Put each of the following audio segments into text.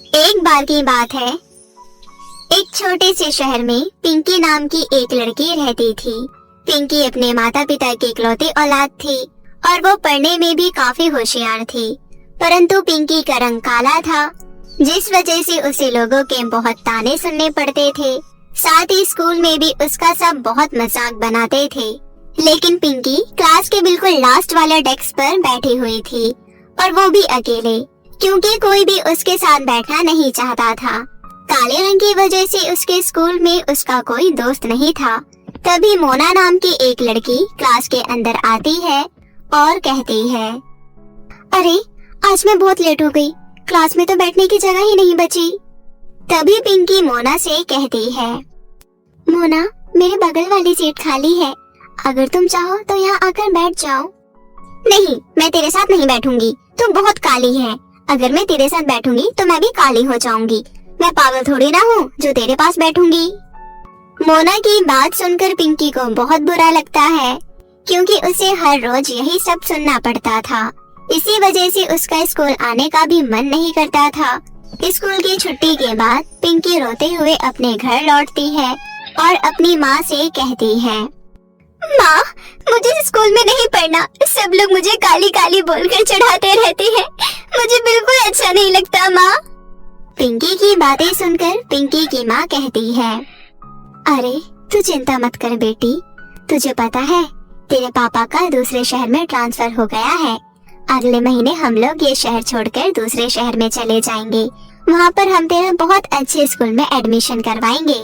एक बार की बात है, एक छोटे से शहर में पिंकी नाम की एक लड़की रहती थी। पिंकी अपने माता पिता की इकलौती औलाद थी और वो पढ़ने में भी काफी होशियार थी, परंतु पिंकी का रंग काला था, जिस वजह से उसे लोगों के बहुत ताने सुनने पड़ते थे। साथ ही स्कूल में भी उसका सब बहुत मजाक बनाते थे। लेकिन पिंकी क्लास के बिल्कुल लास्ट वाले डेस्क पर बैठी हुई थी, और वो भी अकेले, क्योंकि कोई भी उसके साथ बैठना नहीं चाहता था। काले रंग की वजह से उसके स्कूल में उसका कोई दोस्त नहीं था। तभी मोना नाम की एक लड़की क्लास के अंदर आती है और कहती है, अरे आज मैं बहुत लेट हो गई, क्लास में तो बैठने की जगह ही नहीं बची। तभी पिंकी मोना से कहती है, मोना मेरे बगल वाली सीट खाली है, अगर तुम चाहो तो यहाँ आकर बैठ जाओ। नहीं, मैं तेरे साथ नहीं बैठूंगी, तू बहुत काली है। अगर मैं तेरे साथ बैठूंगी तो मैं भी काली हो जाऊंगी। मैं पागल थोड़ी ना हूँ जो तेरे पास बैठूंगी। मोना की बात सुनकर पिंकी को बहुत बुरा लगता है, क्योंकि उसे हर रोज यही सब सुनना पड़ता था। इसी वजह से उसका स्कूल आने का भी मन नहीं करता था। स्कूल की छुट्टी के बाद पिंकी रोते हुए अपने घर लौटती है और अपनी माँ से कहती है, माँ मुझे स्कूल में नहीं पढ़ना, सब लोग मुझे काली काली बोलकर चढ़ाते रहते हैं, मुझे बिल्कुल अच्छा नहीं लगता माँ। पिंकी की बातें सुनकर पिंकी की माँ कहती है, अरे तू चिंता मत कर बेटी, तुझे पता है तेरे पापा का दूसरे शहर में ट्रांसफर हो गया है। अगले महीने हम लोग ये शहर छोड़कर दूसरे शहर में चले जाएंगे। वहाँ पर हम तेरा बहुत अच्छे स्कूल में एडमिशन करवाएंगे।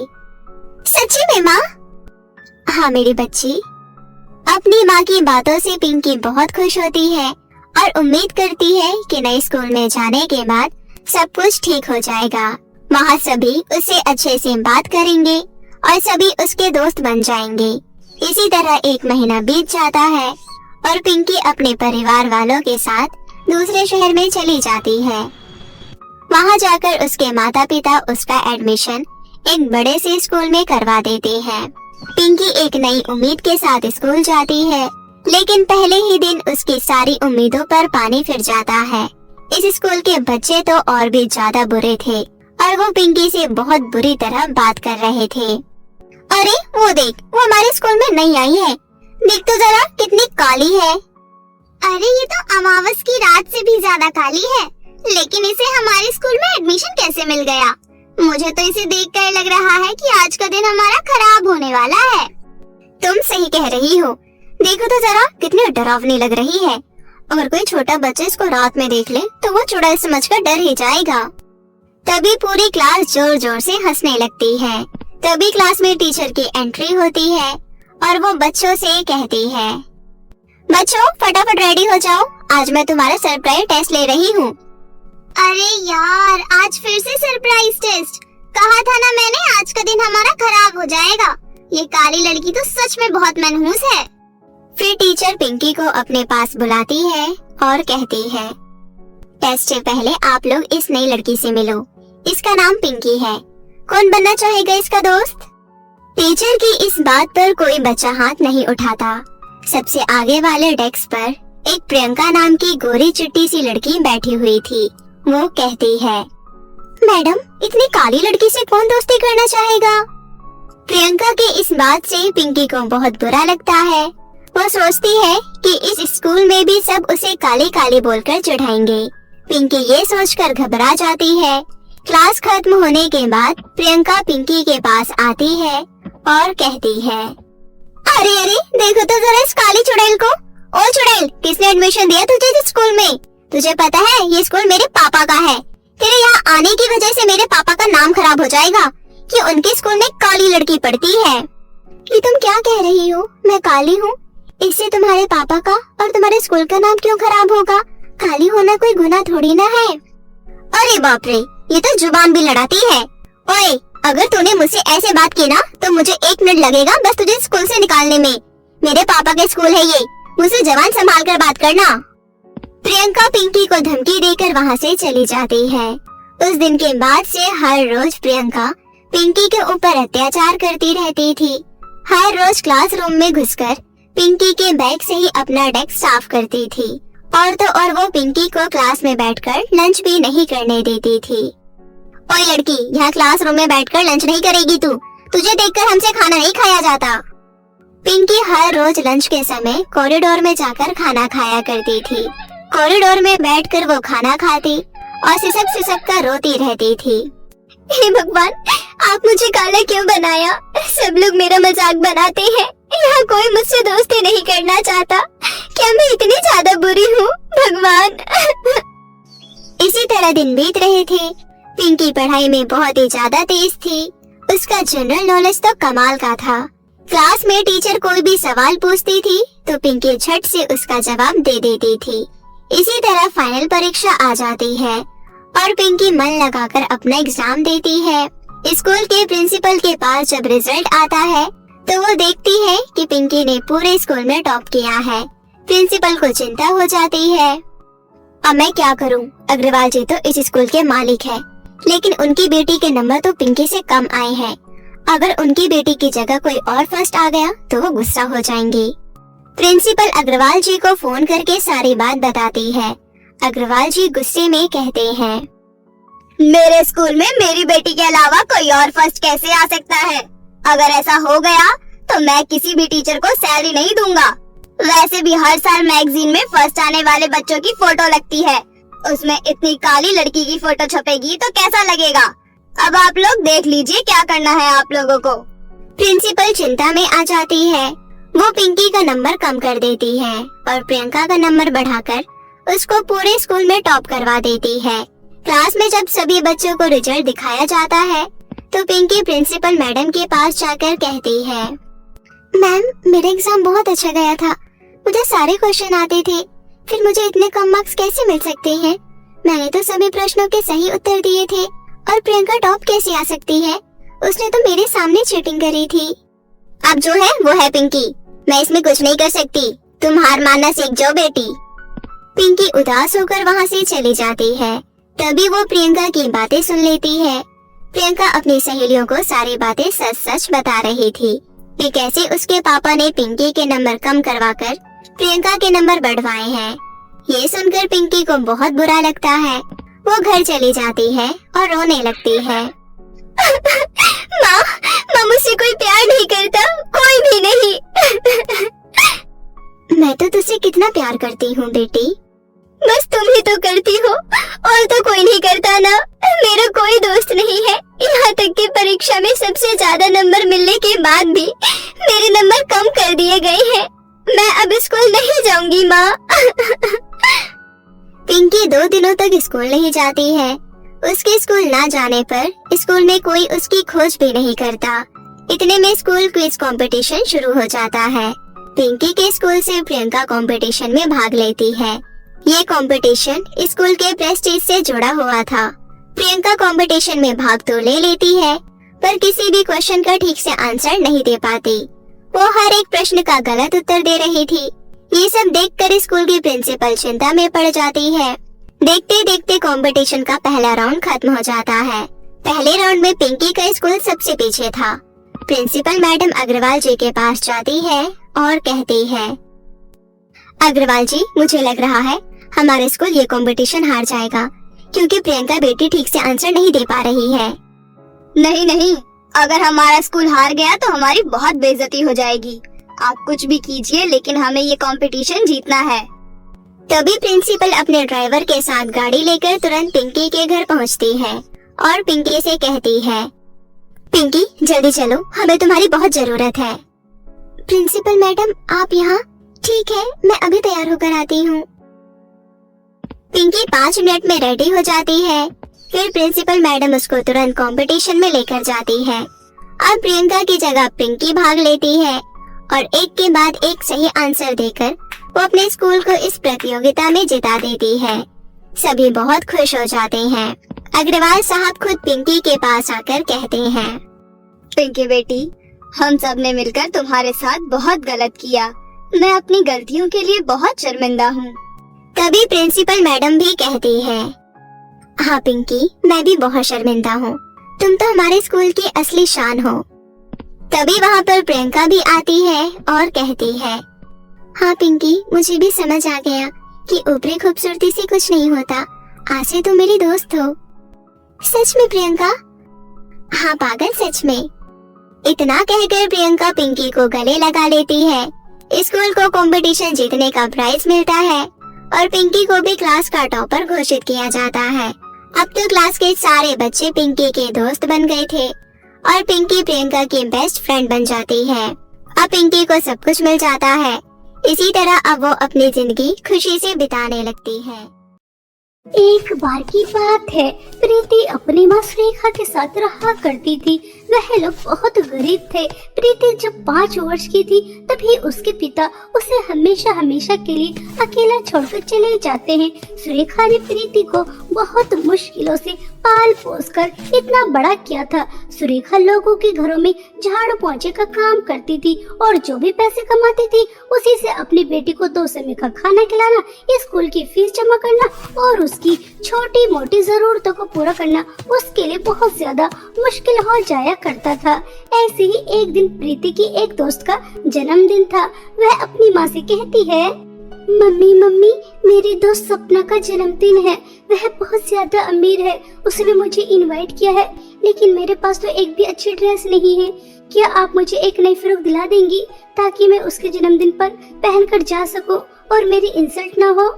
सच्ची में माँ? हाँ मेरी बच्ची। अपनी माँ की बातों से पिंकी बहुत खुश होती है और उम्मीद करती है कि नए स्कूल में जाने के बाद सब कुछ ठीक हो जाएगा। वहाँ सभी उससे अच्छे से बात करेंगे और सभी उसके दोस्त बन जाएंगे। इसी तरह एक महीना बीत जाता है और पिंकी अपने परिवार वालों के साथ दूसरे शहर में चली जाती है। वहाँ जाकर उसके माता पिता उसका एडमिशन एक बड़े से स्कूल में करवा देते हैं। पिंकी एक नई उम्मीद के साथ स्कूल जाती है, लेकिन पहले ही दिन उसकी सारी उम्मीदों पर पानी फिर जाता है। इस स्कूल के बच्चे तो और भी ज्यादा बुरे थे और वो पिंकी से बहुत बुरी तरह बात कर रहे थे। अरे वो देख, वो हमारे स्कूल में नहीं आई है, देख तो जरा कितनी काली है। अरे ये तो अमावस की रात से भी ज्यादा काली है, लेकिन इसे हमारे स्कूल में एडमिशन कैसे मिल गया? मुझे तो इसे देखकर लग रहा है कि आज का दिन हमारा खराब होने वाला है। तुम सही कह रही हो, देखो तो जरा कितनी डरावनी लग रही है। अगर कोई छोटा बच्चा इसको रात में देख ले तो वो चुड़ैल समझकर डर ही जाएगा। तभी पूरी क्लास जोर जोर से हंसने लगती है। तभी क्लास में टीचर की एंट्री होती है और वो बच्चों से कहती है, बच्चों फटाफट रेडी हो जाओ, आज मैं तुम्हारा सरप्राइज टेस्ट ले रही हूँ। अरे यार, आज फिर से सरप्राइज टेस्ट? कहा था ना मैंने, आज का दिन हमारा खराब हो जाएगा। ये काली लड़की तो सच में बहुत मनहूस है। फिर टीचर पिंकी को अपने पास बुलाती है और कहती है, टेस्ट से पहले आप लोग इस नई लड़की से मिलो, इसका नाम पिंकी है, कौन बनना चाहेगा इसका दोस्त? टीचर की इस बात पर कोई बच्चा हाथ नहीं उठाता। सबसे आगे वाले डेस्क पर एक प्रियंका नाम की गोरी चिट्टी सी लड़की बैठी हुई थी। वो कहती है, मैडम इतनी काली लड़की से कौन दोस्ती करना चाहेगा? प्रियंका के इस बात से पिंकी को बहुत बुरा लगता है। वो सोचती है कि इस स्कूल में भी सब उसे काली काली बोलकर चिढ़ाएंगे। पिंकी ये सोचकर घबरा जाती है। क्लास खत्म होने के बाद प्रियंका पिंकी के पास आती है और कहती है, अरे अरे देखो तो जरा इस काली चुड़ैल को। ओ चुड़ैल, किसने एडमिशन दिया तुझे इस स्कूल में? तुझे पता है ये स्कूल मेरे पापा का है। तेरे यहाँ आने की वजह से मेरे पापा का नाम खराब हो जाएगा कि उनके स्कूल में काली लड़की पढ़ती है। ये तुम क्या कह रही हो? मैं काली हूँ, इससे तुम्हारे पापा का और तुम्हारे स्कूल का नाम क्यों खराब होगा? काली होना कोई गुनाह थोड़ी ना है। अरे बाप रे, ये तो जुबान भी लड़ाती है। ओए, अगर तूने मुझसे ऐसे बात की ना तो मुझे 1 मिनट लगेगा बस तुझे स्कूल से निकालने में। मेरे पापा का स्कूल है ये, मुझसे जबान संभाल कर बात करना। प्रियंका पिंकी को धमकी देकर वहाँ से चली जाती है। उस दिन के बाद से हर रोज प्रियंका पिंकी के ऊपर अत्याचार करती रहती थी। हर रोज क्लासरूम में घुसकर पिंकी के बैग से ही अपना डेस्क साफ करती थी और तो और वो पिंकी को क्लास में बैठकर लंच भी नहीं करने देती थी। ओए लड़की, यहाँ क्लासरूम में बैठकर लंच नहीं करेगी तू। तुझे देखकर हमसे खाना नहीं खाया जाता। पिंकी हर रोज लंच के समय कॉरिडोर में जाकर खाना खाया करती थी। कॉरिडोर में बैठकर वो खाना खाती और सिसक सिसक कर रोती रहती थी। हे भगवान, आप मुझे काला क्यों बनाया? सब लोग मेरा मजाक बनाते हैं। यहाँ कोई मुझसे दोस्ती नहीं करना चाहता। क्या मैं इतनी ज्यादा बुरी हूँ भगवान? इसी तरह दिन बीत रहे थे। पिंकी पढ़ाई में बहुत ही ज्यादा तेज थी। उसका जनरल नॉलेज तो कमाल का था। क्लास में टीचर कोई भी सवाल पूछती थी तो पिंकी झट से उसका जवाब दे देती थी। इसी तरह फाइनल परीक्षा आ जाती है और पिंकी मन लगाकर अपना एग्जाम देती है। स्कूल के प्रिंसिपल के पास जब रिजल्ट आता है तो वो देखती है कि पिंकी ने पूरे स्कूल में टॉप किया है। प्रिंसिपल को चिंता हो जाती है। अब मैं क्या करूं? अग्रवाल जी तो इस स्कूल के मालिक है, लेकिन उनकी बेटी के नंबर तो पिंकी से कम आए हैं। अगर उनकी बेटी की जगह कोई और फर्स्ट आ गया तो वो गुस्सा हो जाएंगी। प्रिंसिपल अग्रवाल जी को फोन करके सारी बात बताती है। अग्रवाल जी गुस्से में कहते हैं, मेरे स्कूल में मेरी बेटी के अलावा कोई और फर्स्ट कैसे आ सकता है? अगर ऐसा हो गया तो मैं किसी भी टीचर को सैलरी नहीं दूंगा। वैसे भी हर साल मैगजीन में फर्स्ट आने वाले बच्चों की फोटो लगती है। उसमें इतनी काली लड़की की फोटो छपेगी तो कैसा लगेगा? अब आप लोग देख लीजिए क्या करना है आप लोगों को। प्रिंसिपल चिंता में आ जाती है। वो पिंकी का नंबर कम कर देती है और प्रियंका का नंबर बढ़ाकर उसको पूरे स्कूल में टॉप करवा देती है। क्लास में जब सभी बच्चों को रिजल्ट दिखाया जाता है तो पिंकी प्रिंसिपल मैडम के पास जाकर कहती है, मैम, मेरा एग्जाम बहुत अच्छा गया था। मुझे सारे क्वेश्चन आते थे, फिर मुझे इतने कम मार्क्स कैसे मिल सकते हैं? मैंने तो सभी प्रश्नों के सही उत्तर दिए थे और प्रियंका टॉप कैसे आ सकती है? उसने तो मेरे सामने चीटिंग करी थी। अब जो है वो है पिंकी, मैं इसमें कुछ नहीं कर सकती। तुम हार मानना सीख जाओ बेटी। पिंकी उदास होकर वहाँ से चली जाती है। तभी वो प्रियंका की बातें सुन लेती है। प्रियंका अपनी सहेलियों को सारी बातें सच सच बता रही थी कि कैसे उसके पापा ने पिंकी के नंबर कम करवाकर प्रियंका के नंबर बढ़वाए हैं। ये सुनकर पिंकी को बहुत बुरा लगता है। वो घर चली जाती है और रोने लगती है। माँ मुझसे कोई प्यार नहीं करता, कोई भी नहीं। मैं तो तुझसे कितना प्यार करती हूँ बेटी। बस तुम ही तो करती हो, और तो कोई नहीं करता ना। मेरा कोई दोस्त नहीं है। यहाँ तक कि परीक्षा में सबसे ज्यादा नंबर मिलने के बाद भी मेरे नंबर कम कर दिए गए हैं। मैं अब स्कूल नहीं जाऊंगी माँ। पिंकी 2 दिनों तक स्कूल नहीं जाती है। उसके स्कूल ना जाने पर स्कूल में कोई उसकी खोज भी नहीं करता। इतने में स्कूल क्विज कंपटीशन शुरू हो जाता है। पिंकी के स्कूल से प्रियंका कंपटीशन में भाग लेती है। ये कंपटीशन स्कूल के प्रेस्टीज से जुड़ा हुआ था। प्रियंका कंपटीशन में भाग तो ले लेती है, पर किसी भी क्वेश्चन का ठीक से आंसर नहीं दे पाती। वो हर एक प्रश्न का गलत उत्तर दे रही थी। ये सब देखकर स्कूल की प्रिंसिपल चिंता में पड़ जाती है। देखते देखते कंपटीशन का पहला राउंड खत्म हो जाता है। पहले राउंड में पिंकी का स्कूल सबसे पीछे था। प्रिंसिपल मैडम अग्रवाल जी के पास जाती है और कहती है, अग्रवाल जी, मुझे लग रहा है हमारा स्कूल ये कंपटीशन हार जाएगा, क्योंकि प्रियंका बेटी ठीक से आंसर नहीं दे पा रही है। नहीं, अगर हमारा स्कूल हार गया तो हमारी बहुत बेइज्जती हो जाएगी। आप कुछ भी कीजिए, लेकिन हमें ये कंपटीशन जीतना है। तभी प्रिंसिपल अपने ड्राइवर के साथ गाड़ी लेकर तुरंत पिंकी के घर पहुंचती है और पिंकी से कहती है, पिंकी जल्दी चलो, हमें तुम्हारी बहुत जरूरत है। प्रिंसिपल मैडम, आप यहाँ? ठीक है, मैं अभी तैयार होकर आती हूँ। पिंकी 5 मिनट में रेडी हो जाती है। फिर प्रिंसिपल मैडम उसको तुरंत कंपटीशन में लेकर जाती है। अब प्रियंका की जगह पिंकी भाग लेती है और एक के बाद एक सही आंसर देकर वो अपने स्कूल को इस प्रतियोगिता में जिता देती है। सभी बहुत खुश हो जाते हैं। अग्रवाल साहब खुद पिंकी के पास आकर कहते हैं, पिंकी बेटी, हम सब ने मिलकर तुम्हारे साथ बहुत गलत किया। मैं अपनी गलतियों के लिए बहुत शर्मिंदा हूँ। तभी प्रिंसिपल मैडम भी कहती है, हाँ पिंकी, मैं भी बहुत शर्मिंदा हूँ। तुम तो हमारे स्कूल की असली शान हो। तभी वहाँ पर प्रियंका भी आती है और कहती है, हाँ पिंकी, मुझे भी समझ आ गया कि ऊपरी खूबसूरती से कुछ नहीं होता। आज से तुम मेरी दोस्त हो। सच में प्रियंका? हाँ पागल, सच में। इतना कहकर प्रियंका पिंकी को गले लगा लेती है। स्कूल को कंपटीशन जीतने का प्राइज मिलता है और पिंकी को भी क्लास का टॉपर घोषित किया जाता है। अब तो क्लास के सारे बच्चे पिंकी के दोस्त बन गए थे और पिंकी प्रियंका की बेस्ट फ्रेंड बन जाती है। अब पिंकी को सब कुछ मिल जाता है। इसी तरह अब वो अपनी जिंदगी खुशी से बिताने लगती है। एक बार की बात है, प्रीति अपनी माँ सुरेखा के साथ रहा करती थी। वह लोग बहुत गरीब थे। प्रीति जब 5 वर्ष की थी तभी उसके पिता उसे हमेशा हमेशा के लिए अकेला छोड़कर चले जाते हैं। सुरेखा ने प्रीति को बहुत मुश्किलों से पाल पोस कर इतना बड़ा किया था। सुरेखा लोगों के घरों में झाड़ू पोंछे का काम करती थी और जो भी पैसे कमाती थी उसी से अपनी बेटी को 2 समय का खाना खिलाना, स्कूल की फीस जमा करना और उसकी छोटी मोटी जरूरतों को पूरा करना उसके लिए बहुत ज्यादा मुश्किल हो जाया करता था। ऐसे ही एक दिन प्रीति की एक दोस्त का जन्मदिन था। वह अपनी माँ से कहती है, मम्मी मम्मी, मेरी दोस्त सपना का जन्मदिन है। वह बहुत ज्यादा अमीर है। उसने मुझे इनवाइट किया है, लेकिन मेरे पास तो एक भी अच्छी ड्रेस नहीं है। क्या आप मुझे एक नई फ्रॉक दिला देंगी ताकि मैं उसके जन्मदिन पर पहनकर जा सकूं और मेरी इंसल्ट ना हो?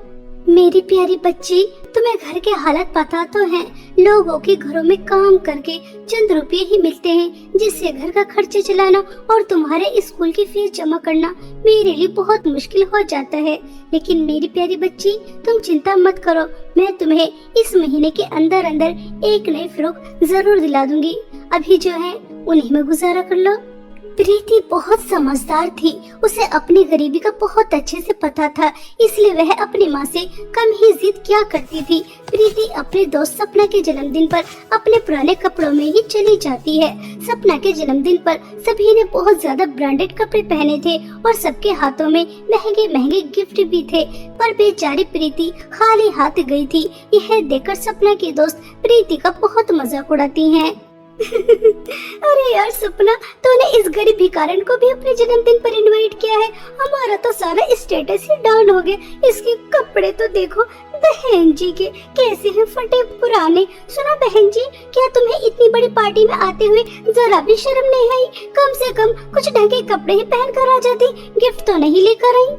मेरी प्यारी बच्ची, तुम्हें घर के हालात पता तो हैं। लोगों के घरों में काम करके चंद रुपए ही मिलते हैं, जिससे घर का खर्चे चलाना और तुम्हारे स्कूल की फीस जमा करना मेरे लिए बहुत मुश्किल हो जाता है। लेकिन मेरी प्यारी बच्ची, तुम चिंता मत करो, मैं तुम्हें इस महीने के अंदर अंदर एक नई फ्रॉक जरूर दिला दूंगी। अभी जो है उन्हीं में गुजारा कर लो। प्रीति बहुत समझदार थी। उसे अपनी गरीबी का बहुत अच्छे से पता था, इसलिए वह अपनी माँ से कम ही जिद किया करती थी। प्रीति अपने दोस्त सपना के जन्मदिन पर अपने पुराने कपड़ों में ही चली जाती है। सपना के जन्मदिन पर सभी ने बहुत ज्यादा ब्रांडेड कपड़े पहने थे और सबके हाथों में महंगे महंगे गिफ्ट भी थे, पर बेचारी प्रीति खाली हाथ गई थी। यह देखकर सपना की दोस्त प्रीति का बहुत मजाक उड़ाती हैं। अरे यार सपना, तूने इस गरीब भिखारन को भी अपने जन्मदिन पर इनवाइट किया है। हमारा तो सारा स्टेटस ही डाउन हो गया। इसके कपड़े तो देखो बहन जी के कैसे हैं, फटे पुराने। सुना बहन जी, क्या तुम्हें इतनी बड़ी पार्टी में आते हुए जरा भी शर्म नहीं आई? कम से कम कुछ ढंग के कपड़े ही पहन कर आ जाती, गिफ्ट तो नहीं लेकर आई।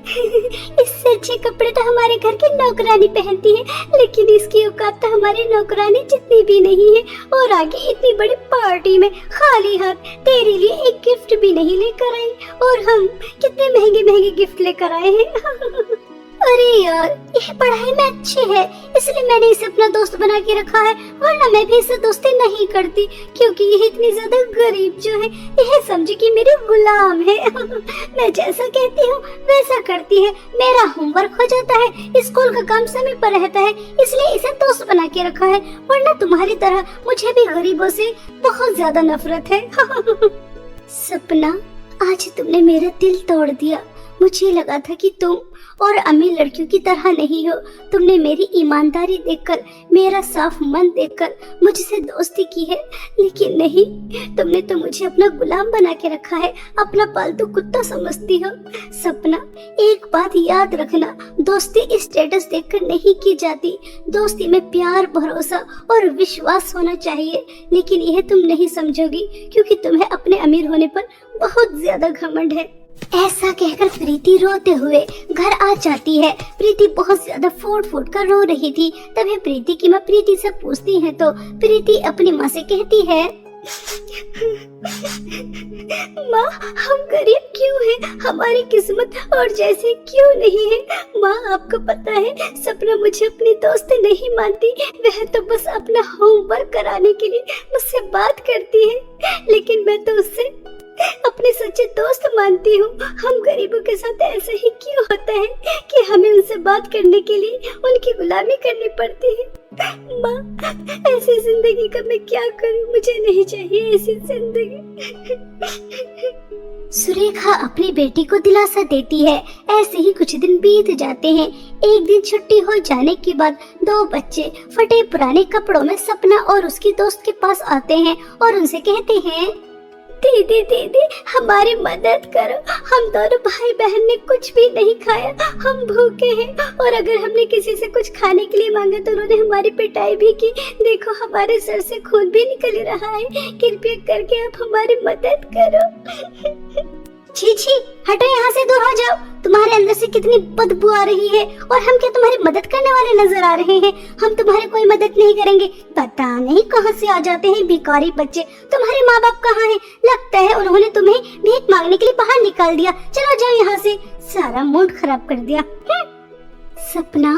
इससे अच्छे कपड़े तो हमारे घर की नौकरानी पहनती है, लेकिन इसकी औकात तो हमारी नौकरानी जितनी भी नहीं है। और आगे इतनी बड़ी पार्टी में खाली हाथ तेरे लिए एक गिफ्ट भी नहीं लेकर आई, और हम कितने महंगे महंगे गिफ्ट लेकर आए हैं। अरे यार, यह पढ़ाई में अच्छी है इसलिए मैंने इसे अपना दोस्त बना के रखा है, वरना मैं भी इसे दोस्ती नहीं करती, क्योंकि यह इतनी ज्यादा गरीब जो है यह समझे कि मेरे गुलाम है। मैं जैसा कहती हूँ वैसा करती है। मेरा होमवर्क हो जाता है, स्कूल का काम समय पर रहता है, इसलिए इसे दोस्त बना के रखा है, वरना तुम्हारी तरह मुझे भी गरीबों से बहुत ज्यादा नफरत है। सपना, आज तुमने मेरा दिल तोड़ दिया। मुझे लगा था कि तुम और अमीर लड़कियों की तरह नहीं हो। तुमने मेरी ईमानदारी देखकर, मेरा साफ मन देखकर मुझसे दोस्ती की है, लेकिन नहीं, तुमने तो मुझे अपना गुलाम बना के रखा है, अपना पालतू कुत्ता समझती हो। सपना, एक बात याद रखना, दोस्ती स्टेटस देखकर नहीं की जाती। दोस्ती में प्यार, भरोसा और विश्वास होना चाहिए, लेकिन यह तुम नहीं समझोगी क्योंकि तुम्हें अपने अमीर होने पर बहुत ज्यादा घमंड है। ऐसा कहकर प्रीति रोते हुए घर आ जाती है। प्रीति बहुत ज्यादा फूट फूट कर रो रही थी। तभी प्रीति की माँ प्रीति से पूछती है तो प्रीति अपनी माँ से कहती है, माँ, हम गरीब क्यों हैं? हमारी किस्मत और जैसे क्यों नहीं है? माँ, आपको पता है सपना मुझे अपनी दोस्त नहीं मानती। वह तो बस अपना होमवर्क कराने के लिए मुझसे बात करती है, लेकिन मैं तो उससे अपने सच्चे दोस्त मानती हूँ। हम गरीबों के साथ ऐसा ही क्यों होता है कि हमें उनसे बात करने के लिए उनकी गुलामी करनी पड़ती है? माँ, ऐसी जिंदगी का मैं क्या करूँ? मुझे नहीं चाहिए ऐसी जिंदगी। सुरेखा अपनी बेटी को दिलासा देती है। ऐसे ही कुछ दिन बीत जाते हैं। एक दिन छुट्टी हो जाने के बाद 2 बच्चे फटे पुराने कपड़ों में सपना और उसकी दोस्त के पास आते हैं और उनसे कहते हैं, दीदी दीदी हमारी मदद करो, हम दोनों भाई बहन ने कुछ भी नहीं खाया, हम भूखे हैं और अगर हमने किसी से कुछ खाने के लिए मांगा तो उन्होंने हमारी पिटाई भी की। देखो हमारे सर से खून भी निकल रहा है, कृपया करके आप हमारी मदद करो। छी छी, हटो यहाँ से, दूर हो जाओ। तुम्हारे अंदर से कितनी बदबू आ रही है और हम क्या तुम्हारी मदद करने वाले नजर आ रहे हैं? हम तुम्हारी कोई मदद नहीं करेंगे। पता नहीं कहाँ से आ जाते हैं भिखारी बच्चे। तुम्हारे माँ बाप कहाँ हैं? लगता है उन्होंने तुम्हें भीख मांगने के लिए बाहर निकाल दिया। चलो जाओ यहाँ से, सारा मूड खराब कर दिया। सपना,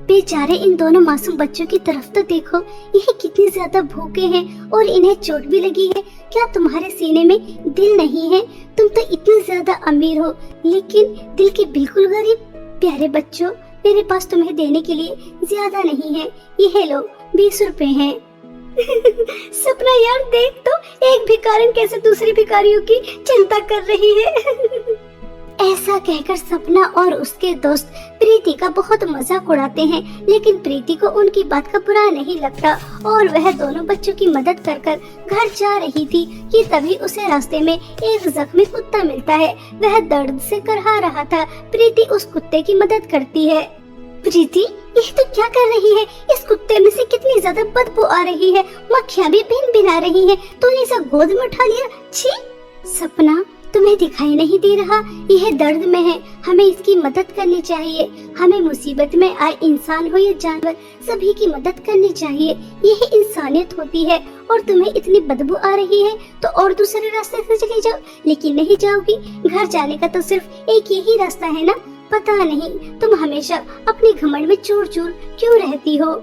बेचारे इन दोनों मासूम बच्चों की तरफ तो देखो, ये कितनी ज्यादा भूखे हैं और इन्हें चोट भी लगी है। क्या तुम्हारे सीने में दिल नहीं है? तुम तो इतने ज्यादा अमीर हो लेकिन दिल के बिल्कुल गरीब। प्यारे बच्चों, मेरे पास तुम्हें देने के लिए ज्यादा नहीं है, ये लो 20 रुपए हैं। सपना यार देख तो, एक भिखारन कैसे दूसरी भिखारियों की चिंता कर रही है। ऐसा कहकर सपना और उसके दोस्त प्रीति का बहुत मजाक उड़ाते हैं, लेकिन प्रीति को उनकी बात का बुरा नहीं लगता और वह दोनों बच्चों की मदद कर कर घर जा रही थी कि तभी उसे रास्ते में एक जख्मी कुत्ता मिलता है। वह दर्द से करहा रहा था। प्रीति उस कुत्ते की मदद करती है। प्रीति, ये तो क्या कर रही है? इस कुत्ते में से कितनी ज्यादा बदबू आ रही है, मक्खियाँ भी भिन भिना रही है। तूने इसे गोद में उठा लिया? छी। सपना, तुम्हें दिखाई नहीं दे रहा? यह दर्द में है, हमें इसकी मदद करनी चाहिए। हमें मुसीबत में आए इंसान हो या जानवर, सभी की मदद करनी चाहिए। यही इंसानियत होती है। और तुम्हें इतनी बदबू आ रही है तो और दूसरे रास्ते से चली जाओ। लेकिन नहीं जाओगी, घर जाने का तो सिर्फ एक यही रास्ता है ना। पता नहीं तुम हमेशा अपने घमंड में चूर चूर क्यों रहती हो।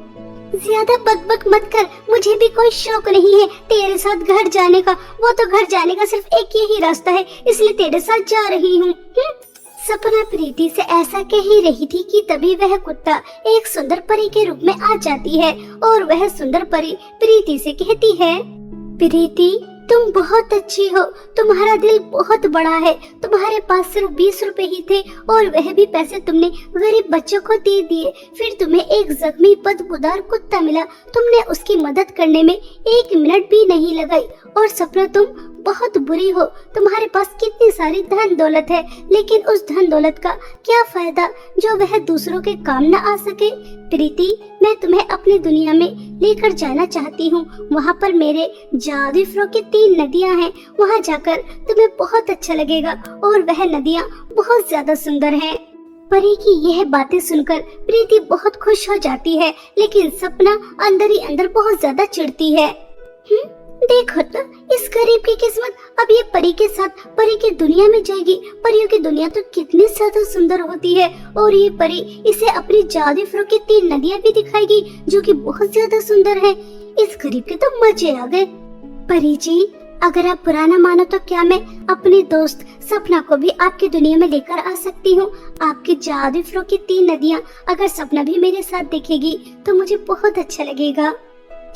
ज्यादा बकबक मत कर, मुझे भी कोई शौक नहीं है तेरे साथ घर जाने का। वो तो घर जाने का सिर्फ एक यही रास्ता है, इसलिए तेरे साथ जा रही हूँ। सपना प्रीति से ऐसा कह ही रही थी कि तभी वह कुत्ता एक सुंदर परी के रूप में आ जाती है और वह सुंदर परी प्रीति से कहती है, प्रीति तुम बहुत अच्छी हो, तुम्हारा दिल बहुत बड़ा है। तुम्हारे पास सिर्फ 20 रुपए ही थे और वह भी पैसे तुमने गरीब बच्चों को दे दिए। फिर तुम्हें एक जख्मी बदबूदार कुत्ता मिला, तुमने उसकी मदद करने में 1 मिनट भी नहीं लगाई। और सपना, तुम बहुत बुरी हो। तुम्हारे पास कितनी सारी धन दौलत है, लेकिन उस धन दौलत का क्या फायदा जो वह दूसरों के काम न आ सके। प्रीति, मैं तुम्हें अपनी दुनिया में लेकर जाना चाहती हूँ। वहाँ पर मेरे जादुई फ्रो की 3 नदियाँ हैं। वहाँ जाकर तुम्हें बहुत अच्छा लगेगा और वह नदियाँ बहुत ज्यादा सुंदर हैं। परी की यह बातें सुनकर प्रीति बहुत खुश हो जाती है, लेकिन सपना अंदर ही अंदर बहुत ज्यादा चिढ़ती है। देखो तो, इस गरीब की किस्मत अब ये परी के साथ परी की दुनिया में जाएगी। परियों की दुनिया तो कितनी ज्यादा सुंदर होती है और ये परी इसे अपनी जादुई फ्रो की 3 नदियाँ भी दिखाएगी जो कि बहुत ज्यादा सुंदर है। इस गरीब के तो मजे आ गए। परी जी, अगर आप बुरा न मानो तो क्या मैं अपनी दोस्त सपना को भी आपकी दुनिया में लेकर आ सकती हूँ? आपकी जादुई फ्रो की 3 नदियाँ अगर सपना भी मेरे साथ देखेगी तो मुझे बहुत अच्छा लगेगा।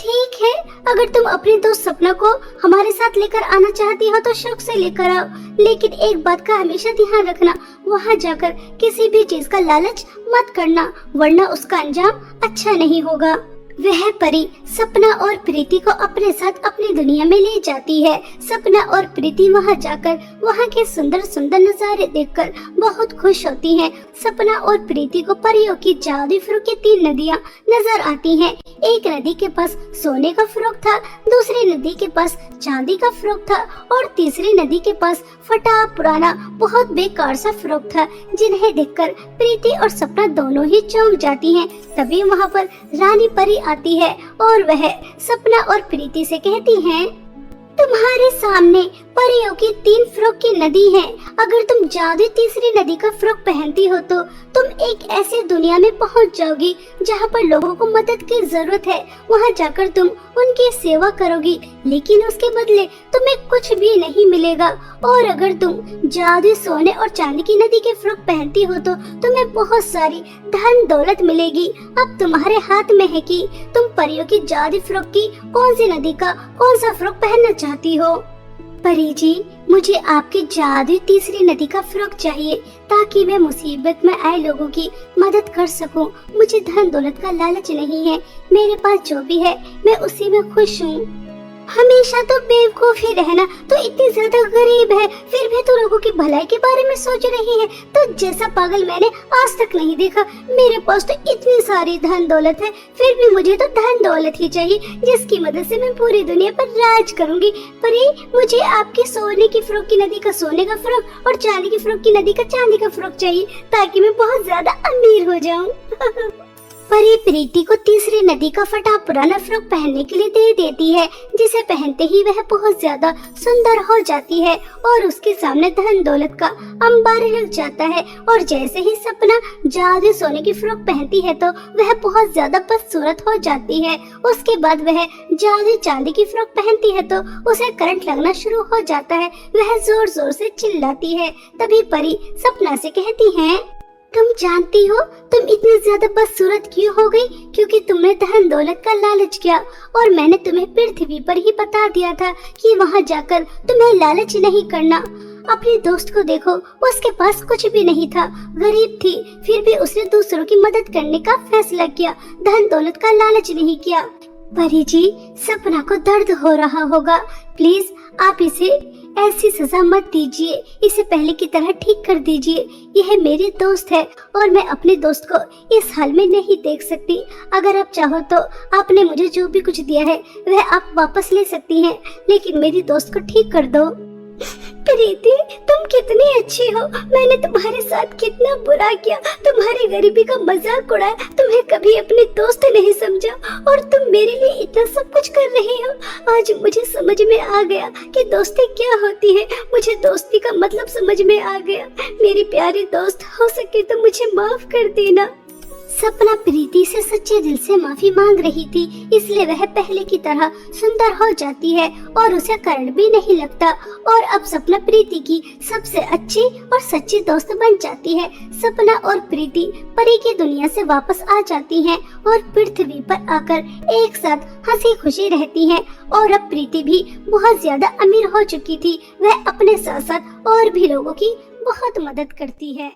ठीक है, अगर तुम अपनी दोस्त सपना को हमारे साथ लेकर आना चाहती हो तो शौक से लेकर आओ, लेकिन एक बात का हमेशा ध्यान रखना, वहाँ जाकर किसी भी चीज का लालच मत करना, वरना उसका अंजाम अच्छा नहीं होगा। वह परी सपना और प्रीति को अपने साथ अपनी दुनिया में ले जाती है। सपना और प्रीति वहां जाकर वहां के सुंदर सुंदर नजारे देखकर बहुत खुश होती हैं। सपना और प्रीति को परियों की जादुई फ्रो की 3 नदियां नजर आती हैं। एक नदी के पास सोने का फ्रॉक था, दूसरी नदी के पास चांदी का फ्रॉक था और तीसरी नदी के पास फटा पुराना बहुत बेकार सा फ्रॉक था, जिन्हें देखकर प्रीति और सपना दोनों ही चौंक जाती हैं। तभी वहाँ पर रानी परी आती है और वह सपना और प्रीति से कहती है, तुम्हारे सामने परियों की 3 फ्रॉक की नदी है। अगर तुम जादुई तीसरी नदी का फ्रॉक पहनती हो तो तुम एक ऐसी दुनिया में पहुंच जाओगी जहां पर लोगों को मदद की जरूरत है। वहां जाकर तुम उनकी सेवा करोगी, लेकिन उसके बदले तुम्हें कुछ भी नहीं मिलेगा। और अगर तुम जादुई सोने और चांदी की नदी के फ्रॉक पहनती हो तो तुम्हें बहुत सारी धन दौलत मिलेगी। अब तुम्हारे हाथ में है कि तुम परियों की जादुई फ्रॉक की कौन सी नदी का कौन सा फ्रॉक पहनना चाहती हो। परी जी, मुझे आपकी जादुई तीसरी नदी का फ्रॉक चाहिए ताकि मैं मुसीबत में आए लोगों की मदद कर सकूं। मुझे धन दौलत का लालच नहीं है, मेरे पास जो भी है मैं उसी में खुश हूँ। हमेशा तो बेवकूफ ही रहना, तो इतनी ज्यादा गरीब है फिर भी तो लोगों की भलाई के बारे में सोच रही है। तो जैसा पागल मैंने आज तक नहीं देखा। मेरे पास तो इतनी सारी धन दौलत है, फिर भी मुझे तो धन दौलत ही चाहिए जिसकी मदद से मैं पूरी दुनिया पर राज करूंगी। परी, मुझे आपके सोने की फ्रॉक की नदी का सोने का फ्रॉक और चांदी की फ्रॉक की नदी का चांदी का फ्रॉक चाहिए ताकि मैं बहुत ज्यादा अमीर हो जाऊं। परी प्रीति को तीसरी नदी का फटा पुराना फ्रॉक पहनने के लिए दे देती है, जिसे पहनते ही वह बहुत ज्यादा सुंदर हो जाती है और उसके सामने धन दौलत का अंबार लग जाता है। और जैसे ही सपना जादू सोने की फ्रॉक पहनती है तो वह बहुत ज्यादा बदसूरत हो जाती है। उसके बाद वह जादू चांदी की फ्रॉक पहनती है तो उसे करंट लगना शुरू हो जाता है। वह जोर जोर से चिल्लाती है। तभी परी सपना से कहती है, तुम जानती हो तुम इतनी ज्यादा बदसूरत क्यों हो गई? क्योंकि तुमने धन दौलत का लालच किया और मैंने तुम्हें पृथ्वी पर ही बता दिया था कि वहाँ जाकर तुम्हें लालच नहीं करना। अपने दोस्त को देखो, उसके पास कुछ भी नहीं था, गरीब थी, फिर भी उसने दूसरों की मदद करने का फैसला किया, धन दौलत का लालच नहीं किया। परी जी, सपना को दर्द हो रहा होगा, प्लीज आप इसे ऐसी सजा मत दीजिए, इसे पहले की तरह ठीक कर दीजिए। यह मेरी दोस्त है और मैं अपने दोस्त को इस हाल में नहीं देख सकती। अगर आप चाहो तो आपने मुझे जो भी कुछ दिया है वह आप वापस ले सकती हैं, लेकिन मेरी दोस्त को ठीक कर दो। प्रीति, तुम कितनी अच्छी हो। मैंने तुम्हारे साथ कितना बुरा किया, तुम्हारी गरीबी का मजाक उड़ाया, तुम्हें कभी अपनी दोस्त नहीं समझा और तुम मेरे लिए इतना सब कुछ कर रही हो। आज मुझे समझ में आ गया कि दोस्ती क्या होती है। मुझे दोस्ती का मतलब समझ में आ गया। मेरी प्यारी दोस्त, हो सके तो मुझे माफ कर देना। सपना प्रीति से सच्चे दिल से माफी मांग रही थी, इसलिए वह पहले की तरह सुंदर हो जाती है और उसे करंट भी नहीं लगता। और अब सपना प्रीति की सबसे अच्छी और सच्ची दोस्त बन जाती है। सपना और प्रीति परी की दुनिया से वापस आ जाती हैं और पृथ्वी पर आकर एक साथ हंसी खुशी रहती हैं। और अब प्रीति भी बहुत ज्यादा अमीर हो चुकी थी। वह अपने साथ साथ और भी लोगों की बहुत मदद करती है।